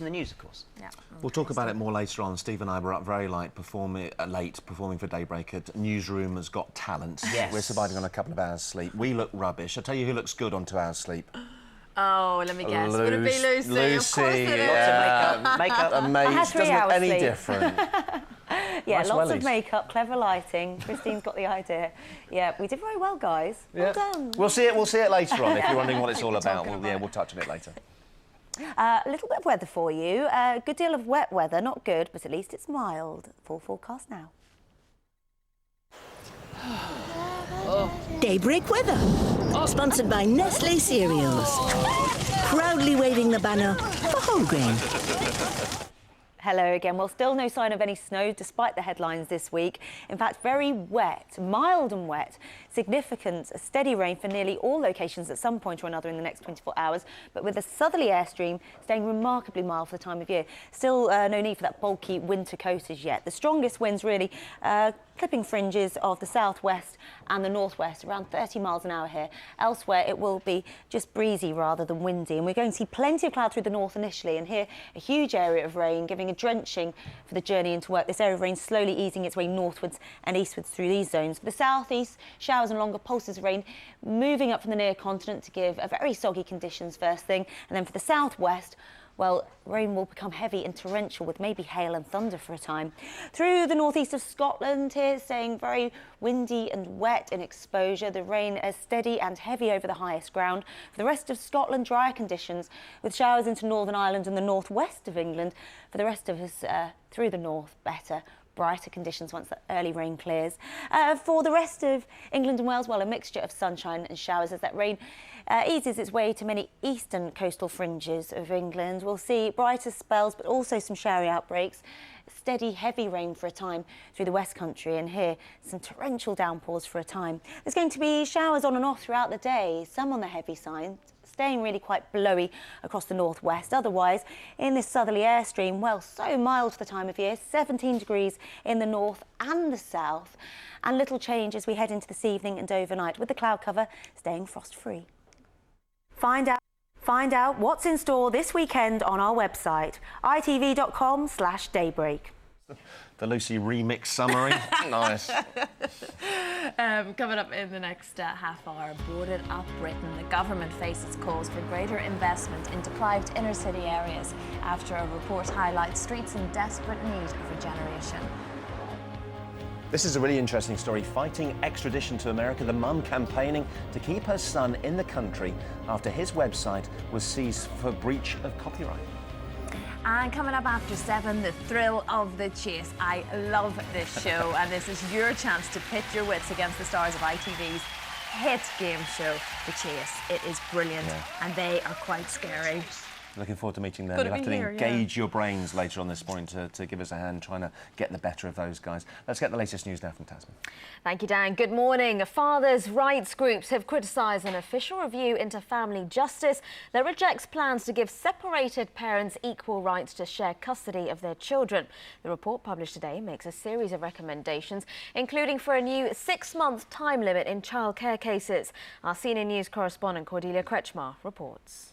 in the news, of course. Yeah. We'll talk about it more later on. Steve and I were up very late performing for Daybreak at Newsroom Has Got Talent. Yes. We're surviving on a couple of hours sleep. We look rubbish. I'll tell you who looks good on 2 hours sleep. Oh, let me guess. Would it be Lucy? Lucy, Of course it is. Lots of makeup. Amazing. had 3 Doesn't look hours any sleep. different. Yeah, Nice lots wellies. of makeup, clever lighting. Christine's got the idea. Yeah, we did very well, guys. Well done. We'll see it later on if you're wondering what it's all about. We'll touch on it later. A little bit of weather for you. A good deal of wet weather, not good, but at least it's mild. Full forecast now. Daybreak weather, sponsored by Nestle Cereals, proudly waving the banner for whole grain. Hello again. Well, still no sign of any snow despite the headlines this week. In fact, very wet, mild and wet. Significant, steady rain for nearly all locations at some point or another in the next 24 hours, but with a southerly airstream staying remarkably mild for the time of year. Still no need for that bulky winter coat as yet. The strongest winds really clipping fringes of the southwest and the northwest, around 30 miles an hour here. Elsewhere, it will be just breezy rather than windy, and we're going to see plenty of cloud through the north initially, and here a huge area of rain, giving a drenching for the journey into work. This area of rain slowly easing its way northwards and eastwards through these zones. For the southeast, showers and longer pulses of rain moving up from the near continent to give a very soggy conditions first thing, and then for the southwest, well, rain will become heavy and torrential with maybe hail and thunder for a time. Through the northeast of Scotland here, staying very windy and wet in exposure. The rain is steady and heavy over the highest ground. For the rest of Scotland, drier conditions with showers into Northern Ireland and the northwest of England. For the rest of us through the north, better. Brighter conditions once that early rain clears. For the rest of England and Wales, well, a mixture of sunshine and showers as that rain eases its way to many eastern coastal fringes of England. We'll see brighter spells, but also some showery outbreaks. Steady, heavy rain for a time through the West Country, and here some torrential downpours for a time. There's going to be showers on and off throughout the day, some on the heavy side, staying really quite blowy across the northwest. Otherwise, in this southerly airstream, well, so mild for the time of year, 17 degrees in the north and the south, and little change as we head into this evening and overnight, with the cloud cover staying frost-free. Find out what's in store this weekend on our website, itv.com/daybreak. The Lucy remix summary. Nice. Coming up in the next half hour, boarded up Britain. The government faces calls for greater investment in deprived inner city areas after a report highlights streets in desperate need of regeneration. This is a really interesting story. Fighting extradition to America, the mum campaigning to keep her son in the country after his website was seized for breach of copyright. And coming up after 7, the thrill of the chase. I love this show, and this is your chance to pit your wits against the stars of ITV's hit game show, The Chase. It is brilliant, and they are quite scary. Looking forward to meeting them. Gotta You'll have be to here, engage your brains later on this morning to give us a hand trying to get the better of those guys. Let's get the latest news now from Tasman. Thank you, Dan. Good morning. Fathers' rights groups have criticised an official review into family justice that rejects plans to give separated parents equal rights to share custody of their children. The report published today makes a series of recommendations, including for a new 6-month time limit in childcare cases. Our senior news correspondent Cordelia Kretschmar reports.